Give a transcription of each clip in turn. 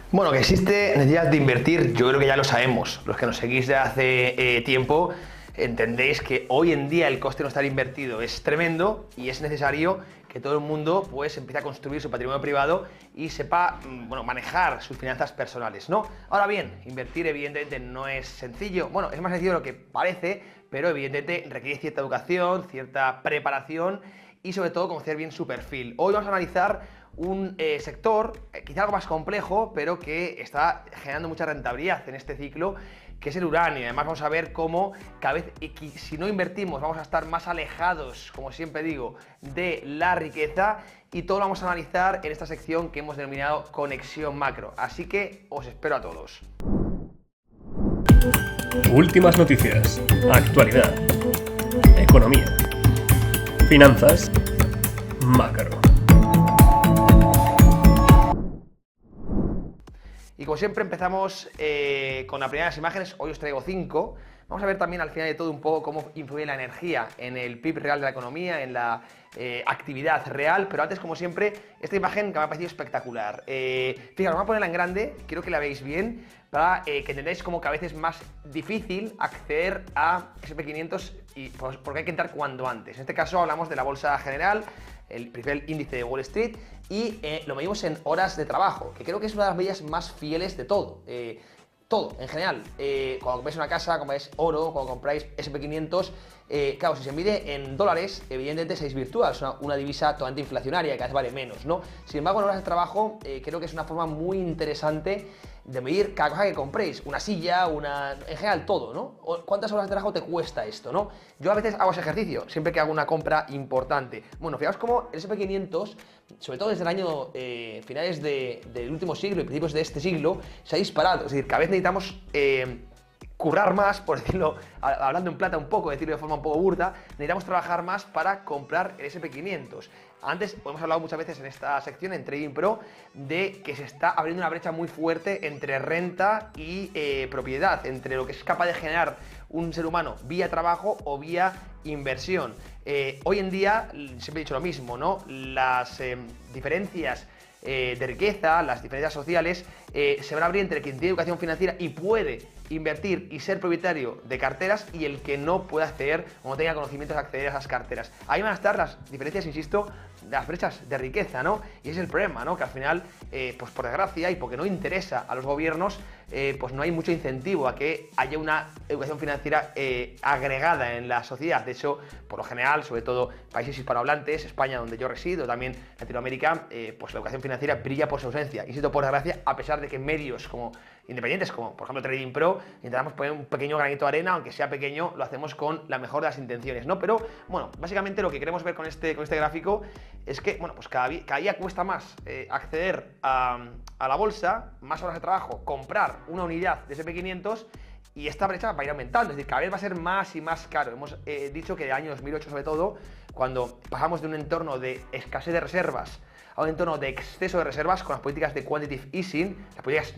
Bueno, que existe necesidad de invertir, yo creo que ya lo sabemos. Los que nos seguís de hace tiempo entendéis que hoy en día el coste de no estar invertido es tremendo y es necesario que todo el mundo pues empiece a construir su patrimonio privado y sepa bueno, manejar sus finanzas personales, ¿no? Ahora bien, invertir evidentemente no es sencillo. Bueno, es más sencillo de lo que parece, pero evidentemente requiere cierta educación, cierta preparación y sobre todo conocer bien su perfil. Hoy vamos a analizar un sector quizá algo más complejo, pero que está generando mucha rentabilidad en este ciclo, que es el uranio. Además vamos a ver cómo cada vez, si no invertimos, vamos a estar más alejados, como siempre digo, de la riqueza, y todo lo vamos a analizar en esta sección que hemos denominado Conexión Macro. Así que os espero a todos. Últimas noticias, actualidad, economía, finanzas, macro. Y como siempre empezamos con las primeras imágenes. Hoy os traigo 5. Vamos a ver también al final de todo un poco cómo influye la energía en el PIB real de la economía, en la actividad real. Pero antes, como siempre, esta imagen que me ha parecido espectacular. Fijaros, voy a ponerla en grande, quiero que la veáis bien, para que entendáis cómo que a veces es más difícil acceder a SP500 y porque hay que entrar cuanto antes. En este caso hablamos de la bolsa general, el primer índice de Wall Street, y lo medimos en horas de trabajo, que creo que es una de las medidas más fieles de todo. Todo, en general. Cuando compráis una casa, compráis oro, cuando compráis SP500, claro, si se mide en dólares, evidentemente se desvirtúa, es una divisa totalmente inflacionaria, que cada vez vale menos, ¿no? Sin embargo, en horas de trabajo, creo que es una forma muy interesante de medir cada cosa que compréis, una silla, en general todo, ¿no? ¿Cuántas horas de trabajo te cuesta esto, no? Yo a veces hago ese ejercicio, siempre que hago una compra importante. Bueno, fijaos cómo el SP500, sobre todo desde el año finales del último siglo y principios de este siglo, se ha disparado. Es decir, cada vez necesitamos currar más, por decirlo, hablando en plata un poco, decirlo de forma un poco burda, necesitamos trabajar más para comprar el SP500. Antes, hemos hablado muchas veces en esta sección, en Trading Pro, de que se está abriendo una brecha muy fuerte entre renta y propiedad, entre lo que es capaz de generar un ser humano vía trabajo o vía inversión. Hoy en día, siempre he dicho lo mismo, ¿no? Las diferencias de riqueza, las diferencias sociales, se van a abrir entre quien tiene educación financiera y puede invertir y ser propietario de carteras y el que no puede acceder o no tenga conocimientos de acceder a esas carteras. Ahí van a estar las diferencias, insisto, las brechas de riqueza, ¿no? Y ese es el problema, ¿no? Que al final, pues por desgracia y porque no interesa a los gobiernos, pues no hay mucho incentivo a que haya una educación financiera agregada en la sociedad. De hecho, por lo general, sobre todo países hispanohablantes, España, donde yo resido, también Latinoamérica, pues la educación financiera brilla por su ausencia. Insisto, por desgracia, a pesar de que medios como independientes, como por ejemplo Trading Pro, intentamos poner un pequeño granito de arena, aunque sea pequeño, lo hacemos con la mejor de las intenciones, ¿no? Pero, bueno, básicamente lo que queremos ver con este gráfico es que, bueno, pues cada día cuesta más acceder a la bolsa, más horas de trabajo, comprar una unidad de SP500, y esta brecha va a ir aumentando, es decir, cada vez va a ser más y más caro. Hemos dicho que el año 2008, sobre todo, cuando pasamos de un entorno de escasez de reservas a un entorno de exceso de reservas con las políticas de quantitative easing, las políticas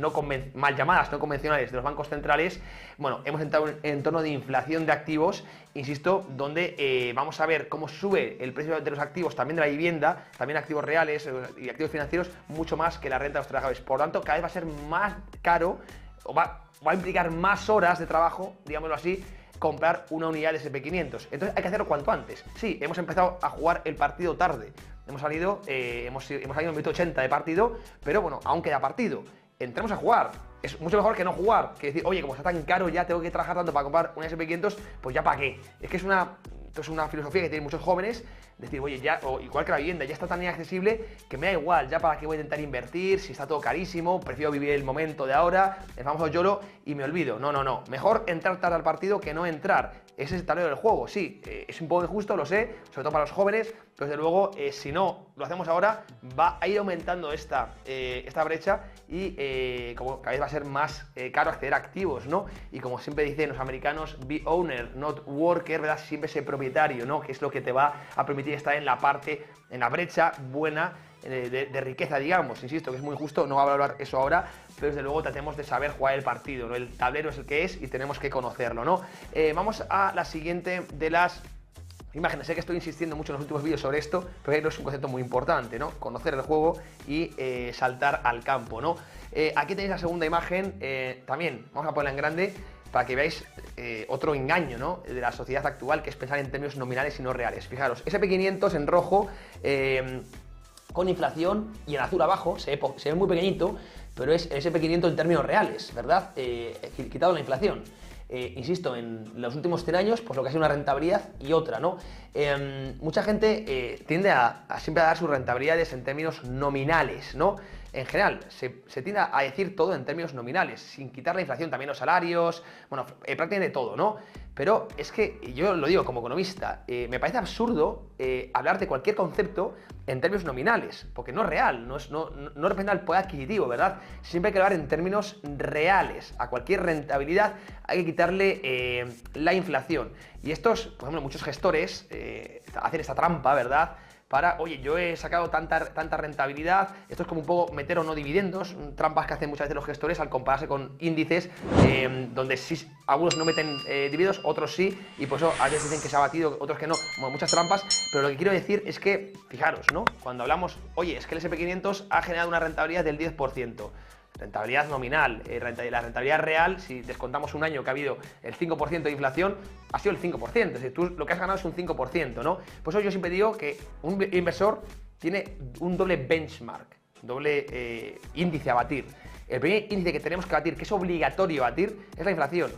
mal llamadas, no convencionales de los bancos centrales, bueno, hemos entrado en un entorno de inflación de activos, insisto, donde vamos a ver cómo sube el precio de los activos, también de la vivienda, también activos reales y activos financieros, mucho más que la renta de los trabajadores. Por lo tanto, cada vez va a ser más caro, o va a implicar más horas de trabajo, digámoslo así, comprar una unidad de SP500. Entonces hay que hacerlo cuanto antes. Sí, hemos empezado a jugar el partido tarde. Hemos salido en el minuto 80 de partido, pero bueno, aún queda partido. Entremos a jugar. Es mucho mejor que no jugar, que decir, oye, como está tan caro ya tengo que trabajar tanto para comprar un SP500, pues ya para qué. Es que es una filosofía que tienen muchos jóvenes, decir, oye, ya, o igual que la vivienda, ya está tan inaccesible que me da igual, ya para qué voy a intentar invertir, si está todo carísimo, prefiero vivir el momento de ahora, el famoso YOLO, y me olvido. No, mejor entrar tarde al partido que no entrar. Ese es el tablero del juego, sí, es un poco injusto, lo sé, sobre todo para los jóvenes, pero desde luego, si no lo hacemos ahora, va a ir aumentando esta brecha y como cada vez va a ser más caro acceder a activos, ¿no? Y como siempre dicen los americanos, be owner, not worker, ¿verdad? Siempre ser propietario, ¿no? Que es lo que te va a permitir estar en la brecha buena de riqueza, digamos. Insisto que es muy injusto, no voy a hablar eso ahora, pero desde luego tratemos de saber jugar el partido, ¿no? El tablero es el que es y tenemos que conocerlo, ¿no? Vamos a la siguiente de las imágenes. Sé que estoy insistiendo mucho en los últimos vídeos sobre esto, pero es un concepto muy importante, ¿no? Conocer el juego y saltar al campo, ¿no? Aquí tenéis la segunda imagen, también vamos a ponerla en grande para que veáis otro engaño, ¿no?, de la sociedad actual, que es pensar en términos nominales y no reales. Fijaros, SP500 en rojo, con inflación, y en azul abajo, se ve muy pequeñito, pero es el SP500 en términos reales, ¿verdad? Quitado la inflación. Insisto, en los últimos 100 años, pues lo que ha sido una rentabilidad y otra, ¿no? Mucha gente tiende siempre a dar sus rentabilidades en términos nominales, ¿no? En general, se tiende a decir todo en términos nominales, sin quitar la inflación, también los salarios, bueno, prácticamente todo, ¿no? Pero es que, yo lo digo como economista, me parece absurdo hablar de cualquier concepto en términos nominales, porque no es real, no representa el poder adquisitivo, ¿verdad? Siempre hay que hablar en términos reales. A cualquier rentabilidad hay que quitarle la inflación. Y estos, por ejemplo, muchos gestores hacen esta trampa, ¿verdad?, para, oye, yo he sacado tanta rentabilidad. Esto es como un poco meter o no dividendos, trampas que hacen muchas veces los gestores al compararse con índices donde sí, algunos no meten dividendos, otros sí, y por eso a veces dicen que se ha batido, otros que no. Bueno, muchas trampas, pero lo que quiero decir es que, fijaros, ¿no?, cuando hablamos, oye, es que el SP500 ha generado una rentabilidad del 10%. Rentabilidad nominal, la rentabilidad real, si descontamos un año que ha habido el 5% de inflación, ha sido el 5%, es decir, tú lo que has ganado es un 5%, ¿no? Por eso yo siempre digo que un inversor tiene un doble benchmark, doble índice a batir. El primer índice que tenemos que batir, que es obligatorio batir, es la inflación.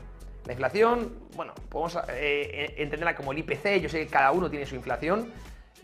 La inflación, bueno, podemos entenderla como el IPC, yo sé que cada uno tiene su inflación.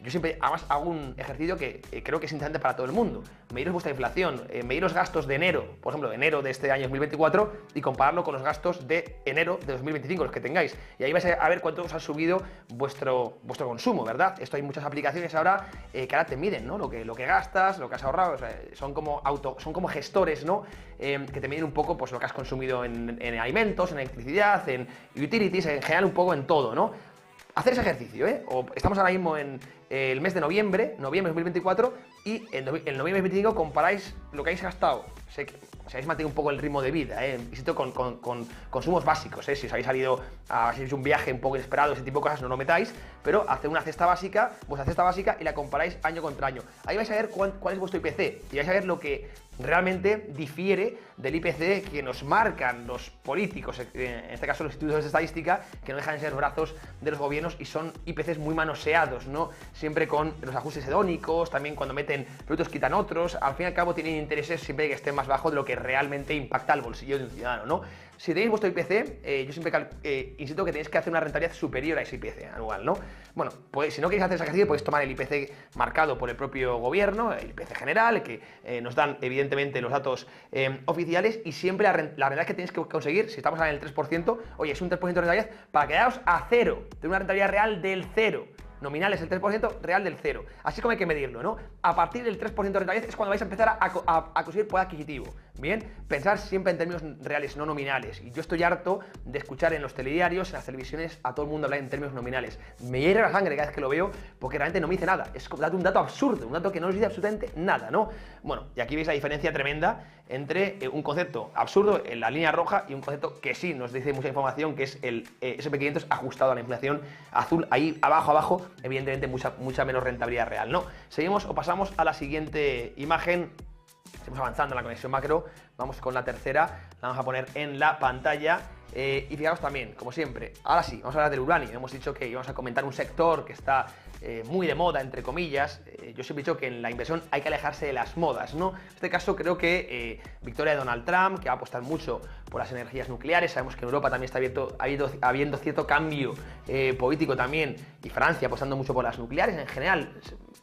Yo siempre, además, hago un ejercicio que creo que es interesante para todo el mundo. Mediros vuestra inflación, medir los gastos de enero, por ejemplo, de enero de este año 2024, y compararlo con los gastos de enero de 2025, los que tengáis. Y ahí vais a ver cuánto os ha subido vuestro consumo, ¿verdad? Esto hay muchas aplicaciones ahora que ahora te miden, ¿no?, lo que gastas, lo que has ahorrado. O sea, son como gestores, ¿no?, que te miden un poco, pues, lo que has consumido en alimentos, en electricidad, en utilities, en general un poco en todo, ¿no? Hacer ese ejercicio, estamos ahora mismo en el mes de noviembre 2024, y en noviembre 2025 comparáis lo que habéis gastado. Si habéis mantenido un poco el ritmo de vida, insisto, con consumos básicos, si os habéis salido a si un viaje un poco inesperado, ese tipo de cosas no lo metáis, pero haced una cesta básica, vuestra cesta básica, y la comparáis año contra año. Ahí vais a ver cuál es vuestro IPC, y vais a ver lo que realmente difiere del IPC que nos marcan los políticos, en este caso los institutos de estadística, que no dejan de ser brazos de los gobiernos, y son IPCs muy manoseados, ¿no? Siempre con los ajustes hedónicos, también cuando meten productos quitan otros. Al fin y al cabo tienen intereses siempre que estén más bajo de lo que realmente impacta al bolsillo de un ciudadano, ¿no? Si tenéis vuestro IPC, yo siempre insisto que tenéis que hacer una rentabilidad superior a ese IPC anual, ¿no? Bueno, pues si no queréis hacer ese ejercicio, podéis tomar el IPC marcado por el propio gobierno, el IPC general, que nos dan evidentemente los datos oficiales, y siempre la rentabilidad que tenéis que conseguir, si estamos en el 3%, oye, es un 3% de rentabilidad para quedaros a cero, de una rentabilidad real del 0. Nominal es el 3%, real del 0. Así como hay que medirlo, ¿no? A partir del 3% de rentabilidad es cuando vais a empezar a conseguir poder adquisitivo. Bien, pensar siempre en términos reales, no nominales. Y yo estoy harto de escuchar en los telediarios, en las televisiones, a todo el mundo hablar en términos nominales. Me hierve la sangre cada vez que lo veo, porque realmente no me dice nada. Es como un dato absurdo, un dato que no nos dice absolutamente nada, ¿no? Bueno, y aquí veis la diferencia tremenda entre un concepto absurdo en la línea roja y un concepto que sí nos dice mucha información, que es el SP500 ajustado a la inflación, azul, ahí abajo, evidentemente mucha menos rentabilidad real, ¿no? Seguimos o pasamos a la siguiente imagen. Seguimos avanzando en la conexión macro, vamos con la tercera, la vamos a poner en la pantalla. Y fijaros también, como siempre, ahora sí, vamos a hablar del uranio. Hemos dicho que íbamos a comentar un sector que está muy de moda, entre comillas. Yo siempre he dicho que en la inversión hay que alejarse de las modas, ¿no? En este caso creo que victoria de Donald Trump, que va a apostar mucho por las energías nucleares. Sabemos que en Europa también está habiendo cierto cambio político también, y Francia apostando mucho por las nucleares en general.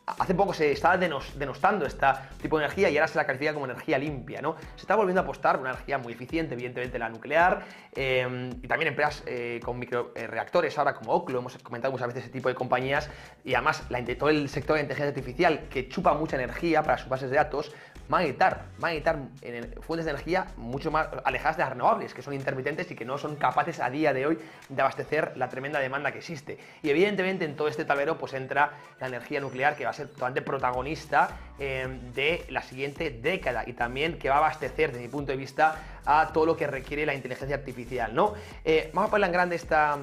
Hace poco se estaba denostando este tipo de energía, y ahora se la califica como energía limpia, ¿no? Se está volviendo a apostar por una energía muy eficiente, evidentemente la nuclear, y también empresas con microreactores, ahora como Oklo, hemos comentado muchas veces ese tipo de compañías, y además todo el sector de inteligencia artificial, que chupa mucha energía para sus bases de datos, van a necesitar fuentes de energía mucho más alejadas de las renovables, que son intermitentes y que no son capaces a día de hoy de abastecer la tremenda demanda que existe. Y evidentemente en todo este tablero pues entra la energía nuclear, que va a ser totalmente protagonista de la siguiente década, y también que va a abastecer, desde mi punto de vista, a todo lo que requiere la inteligencia artificial, ¿no? Vamos a ponerla en grande esta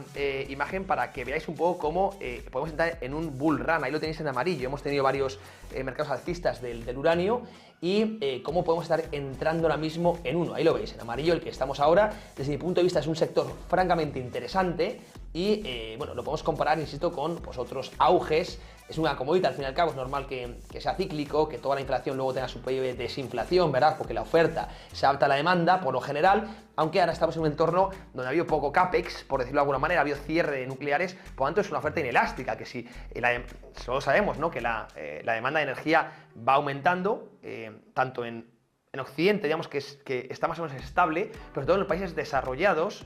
imagen para que veáis un poco cómo podemos entrar en un bull run. Ahí lo tenéis en amarillo. Hemos tenido varios mercados alcistas del uranio, y cómo podemos estar entrando ahora mismo en uno. Ahí lo veis, en amarillo, el que estamos ahora, desde mi punto de vista es un sector francamente interesante y bueno, lo podemos comparar, insisto, con pues, otros auges. Es una commodity, al fin y al cabo es normal que sea cíclico, que toda la inflación luego tenga su periodo de desinflación, ¿verdad? Porque la oferta se adapta a la demanda, por lo general, aunque ahora estamos en un entorno donde ha habido poco CAPEX, por decirlo de alguna manera, ha habido cierre de nucleares, por lo tanto es una oferta inelástica, que si solo sabemos, ¿no? Que la demanda de energía va aumentando, tanto en Occidente, digamos que está más o menos estable, pero sobre todo en los países desarrollados,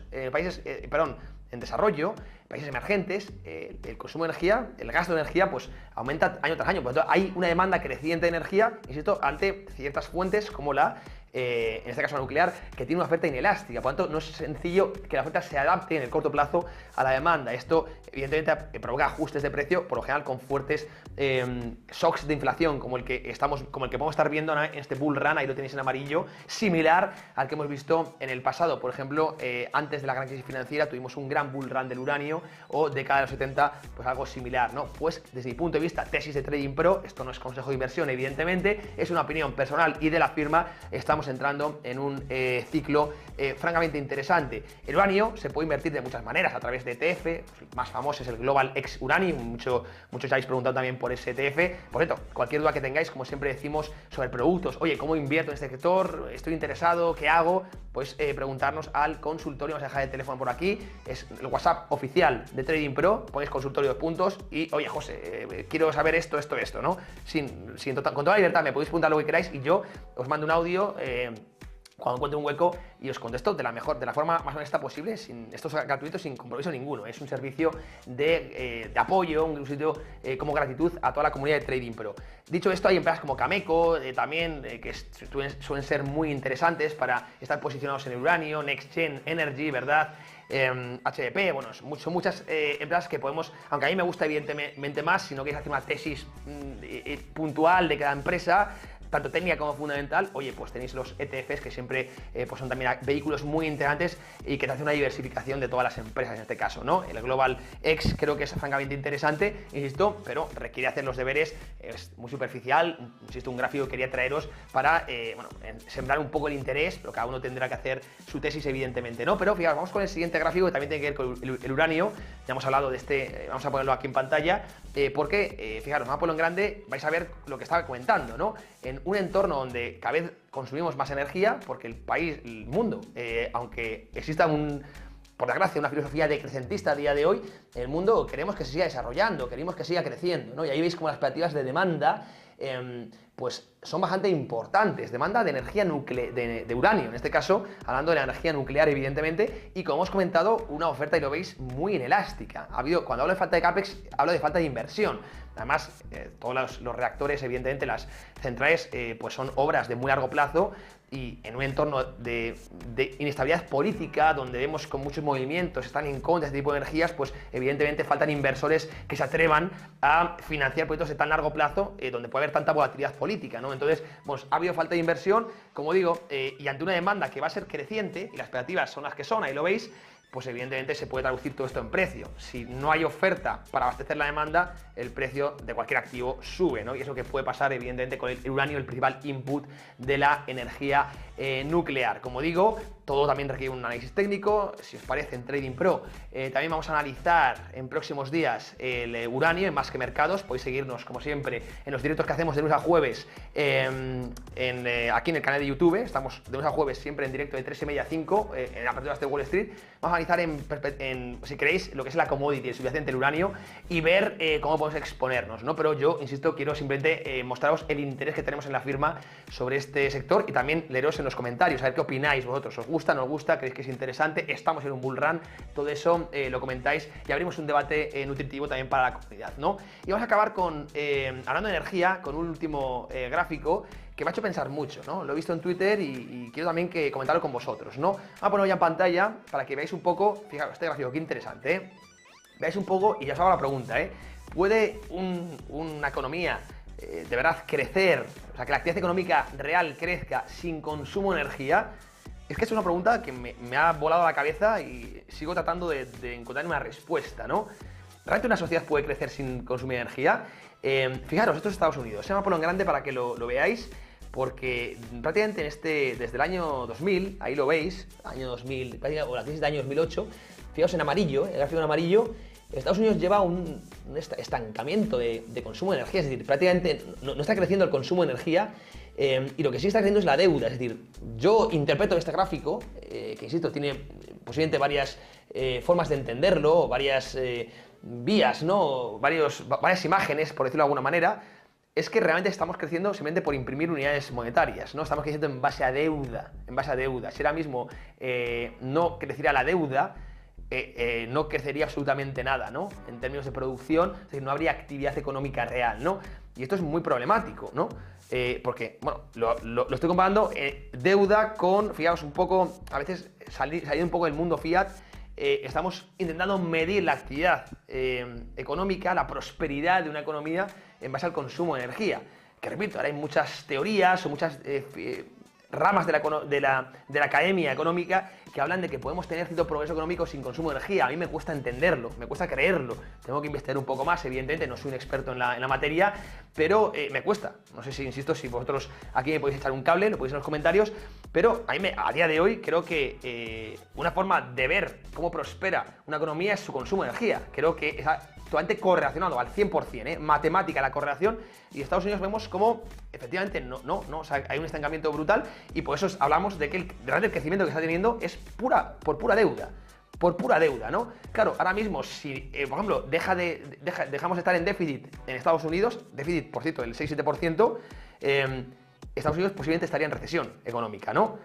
en desarrollo, países emergentes, el consumo de energía, el gasto de energía, pues aumenta año tras año. Por lo tanto, hay una demanda creciente de energía, insisto, ante ciertas fuentes como en este caso la nuclear, que tiene una oferta inelástica. Por lo tanto, no es sencillo que la oferta se adapte en el corto plazo a la demanda. Esto, evidentemente, provoca ajustes de precio, por lo general con fuertes shocks de inflación, como el que podemos estar viendo en este bull run, ahí lo tenéis en amarillo, similar al que hemos visto en el pasado. Por ejemplo, antes de la gran crisis financiera tuvimos un gran bull run del uranio, o década de los 70, pues algo similar, ¿no? Pues desde mi punto de vista, tesis de Trading Pro, esto no es consejo de inversión, evidentemente, es una opinión personal y de la firma, estamos entrando en un ciclo francamente interesante. El uranio se puede invertir de muchas maneras, a través de ETF, pues el más famoso es el Global X Uranium, muchos habéis preguntado también por ese ETF. Por cierto, cualquier duda que tengáis, como siempre decimos, sobre productos, oye, ¿cómo invierto en este sector? ¿Estoy interesado? ¿Qué hago? Pues preguntarnos al consultorio, vamos a dejar el teléfono por aquí, es el WhatsApp oficial de Trading Pro, ponéis consultorio de puntos y, oye, José, quiero saber esto, ¿no? Con toda libertad me podéis preguntar lo que queráis y yo os mando un audio cuando encuentre un hueco y os contesto de la forma más honesta posible. Esto es gratuito, sin compromiso ninguno. Es un servicio de apoyo, un sitio como gratitud a toda la comunidad de Trading Pro. Dicho esto, hay empresas como Cameco también, que suelen ser muy interesantes para estar posicionados en el uranio, Next Gen Energy, ¿verdad? HDP, bueno, son muchas empresas que podemos, aunque a mí me gusta evidentemente más, si no queréis hacer una tesis puntual de cada empresa, tanto técnica como fundamental, oye, pues tenéis los ETFs que siempre pues son también vehículos muy interesantes y que te hacen una diversificación de todas las empresas en este caso, ¿no? El Global X creo que es francamente interesante, insisto, pero requiere hacer los deberes, es muy superficial, insisto, un gráfico que quería traeros para, sembrar un poco el interés, pero cada uno tendrá que hacer su tesis evidentemente, ¿no? Pero fijaos, vamos con el siguiente gráfico que también tiene que ver con el uranio, ya hemos hablado de este, vamos a ponerlo aquí en pantalla, porque, fijaros, vamos a ponerlo en grande, vais a ver lo que estaba comentando, ¿no? En un entorno donde cada vez consumimos más energía, porque el mundo, aunque exista por desgracia, una filosofía decrecentista a día de hoy, el mundo queremos que se siga desarrollando, queremos que siga creciendo, ¿no? Y ahí veis como las expectativas de demanda pues son bastante importantes. Demanda de energía de uranio, en este caso, hablando de la energía nuclear, evidentemente, y como hemos comentado, una oferta, y lo veis, muy inelástica. Cuando hablo de falta de CAPEX, hablo de falta de inversión. Además, todos los reactores, evidentemente, las centrales, pues son obras de muy largo plazo, y en un entorno de inestabilidad política, donde vemos con muchos movimientos, están en contra de este tipo de energías, pues evidentemente faltan inversores que se atrevan a financiar proyectos de tan largo plazo, donde puede haber tanta volatilidad política, ¿no? Entonces, pues ha habido falta de inversión, como digo, y ante una demanda que va a ser creciente, y las expectativas son las que son, ahí lo veis, pues evidentemente se puede traducir todo esto en precio. Si no hay oferta para abastecer la demanda, el precio de cualquier activo sube, ¿no? Y eso que puede pasar evidentemente con el uranio, el principal input de la energía nuclear. Como digo, todo también requiere un análisis técnico. Si os parece, en Trading Pro también vamos a analizar en próximos días el uranio en Más que Mercados. Podéis seguirnos, como siempre, en los directos que hacemos de lunes a jueves aquí en el canal de YouTube. Estamos de lunes a jueves siempre en directo de 3:30 a 5 en aperturas de Wall Street. Vamos a analizar si queréis, lo que es la commodity, el subyacente, el uranio, y ver cómo podemos exponernos, ¿no? Pero yo, insisto, quiero simplemente mostraros el interés que tenemos en la firma sobre este sector y también leeros en los comentarios, a ver qué opináis vosotros. ¿Os gusta, no os gusta? ¿Creéis que es interesante? ¿Estamos en un bull run? Todo eso lo comentáis y abrimos un debate nutritivo también para la comunidad, ¿no? Y vamos a acabar hablando de energía, con un último gráfico que me ha hecho pensar mucho, ¿no? Lo he visto en Twitter y quiero también comentarlo con vosotros, ¿no? Vamos a ponerlo ya en pantalla para que veáis un poco, fijaros, este gráfico, qué interesante, ¿eh? Veáis un poco y ya os hago la pregunta, ¿eh? ¿Puede una economía de verdad crecer, o sea, que la actividad económica real crezca sin consumo de energía? Es que es una pregunta que me ha volado a la cabeza y sigo tratando de encontrar una respuesta, ¿no? ¿Realmente una sociedad puede crecer sin consumir energía? Fijaros, esto es Estados Unidos. Se me ha puesto en grande para que lo veáis, porque prácticamente desde el año 2000, ahí lo veis, año 2000, o la crisis del año 2008, fijaos en amarillo, el gráfico en amarillo, Estados Unidos lleva un estancamiento de consumo de energía, es decir, prácticamente no está creciendo el consumo de energía y lo que sí está creciendo es la deuda. Es decir, yo interpreto este gráfico, que insisto, tiene posiblemente varias formas de entenderlo, varias vías, ¿no? Varias imágenes, por decirlo de alguna manera. Es que realmente estamos creciendo simplemente por imprimir unidades monetarias, ¿no? Estamos creciendo en base a deuda, Si ahora mismo no creciera la deuda, no crecería absolutamente nada, ¿no? En términos de producción, es decir, no habría actividad económica real, ¿no? Y esto es muy problemático, ¿no? Porque, bueno, lo estoy comparando deuda con, fijaos, un poco, a veces salir un poco del mundo fiat, estamos intentando medir la actividad económica, la prosperidad de una economía en base al consumo de energía. Que repito, ahora hay muchas teorías o muchas ramas de la academia económica que hablan de que podemos tener cierto progreso económico sin consumo de energía. A mí me cuesta entenderlo, me cuesta creerlo. Tengo que investigar un poco más, evidentemente, no soy un experto en la materia, pero me cuesta. No sé si, insisto, si vosotros aquí me podéis echar un cable, lo podéis en los comentarios, pero a día de hoy creo que una forma de ver cómo prospera una economía es su consumo de energía. Creo que es totalmente correlacionado al 100%, matemática la correlación, y Estados Unidos vemos como efectivamente no, o sea, hay un estancamiento brutal y por eso hablamos de que el crecimiento que está teniendo es por pura deuda, ¿no? Claro, ahora mismo si, por ejemplo, dejamos de estar en déficit en Estados Unidos, déficit, por cierto, del 6-7%, Estados Unidos posiblemente estaría en recesión económica, ¿no?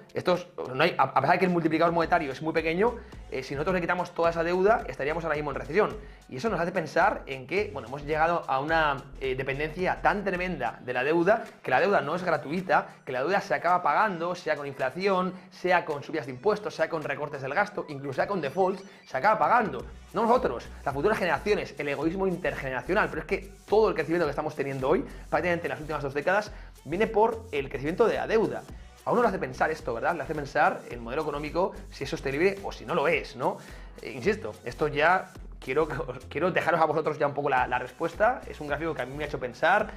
A pesar de que el multiplicador monetario es muy pequeño, si nosotros le quitamos toda esa deuda, estaríamos ahora mismo en recesión. Y eso nos hace pensar en que, bueno, hemos llegado a una dependencia tan tremenda de la deuda, que la deuda no es gratuita, que la deuda se acaba pagando, sea con inflación, sea con subidas de impuestos, sea con recortes del gasto, incluso sea con defaults, se acaba pagando. No nosotros, las futuras generaciones, el egoísmo intergeneracional, pero es que todo el crecimiento que estamos teniendo hoy, prácticamente en las últimas 2 décadas, viene por el crecimiento de la deuda. A uno le hace pensar esto, ¿verdad? Le hace pensar el modelo económico si es sostenible o si no lo es, ¿no? Insisto, esto ya quiero dejaros a vosotros ya un poco la respuesta. Es un gráfico que a mí me ha hecho pensar.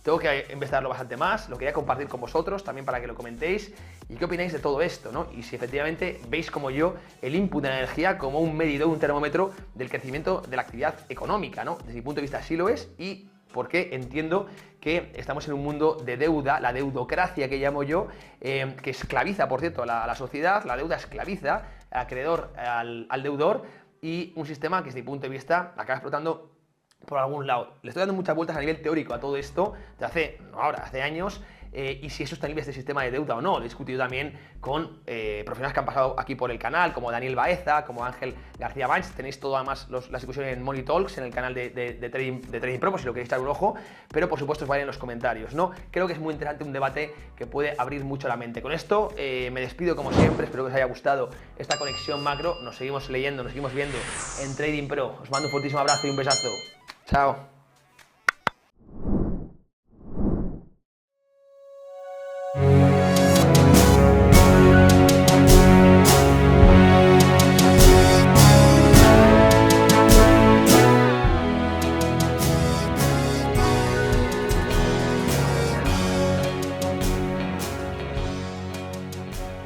Tengo que investigarlo bastante más, lo quería compartir con vosotros también para que lo comentéis y qué opináis de todo esto, ¿no? Y si efectivamente veis como yo el input de la energía como un medidor, un termómetro del crecimiento de la actividad económica, ¿no? Desde mi punto de vista sí lo es, y porque entiendo que estamos en un mundo de deuda, la deudocracia que llamo yo, que esclaviza, por cierto, a la sociedad. La deuda esclaviza al acreedor, al deudor, y un sistema que desde mi punto de vista acaba explotando por algún lado. Le estoy dando muchas vueltas a nivel teórico a todo esto de hace años, y si es sostenible este sistema de deuda o no. Lo he discutido también con profesionales que han pasado aquí por el canal, como Daniel Baeza, como Ángel García Banch. Tenéis todo además las discusiones en Money Talks, en el canal de Trading Pro, si lo queréis echar un ojo, pero por supuesto os vale en los comentarios, ¿no? Creo que es muy interesante, un debate que puede abrir mucho la mente. Con esto me despido como siempre, espero que os haya gustado esta conexión macro. Nos seguimos leyendo, nos seguimos viendo en Trading Pro. Os mando un fortísimo abrazo y un besazo. Chao.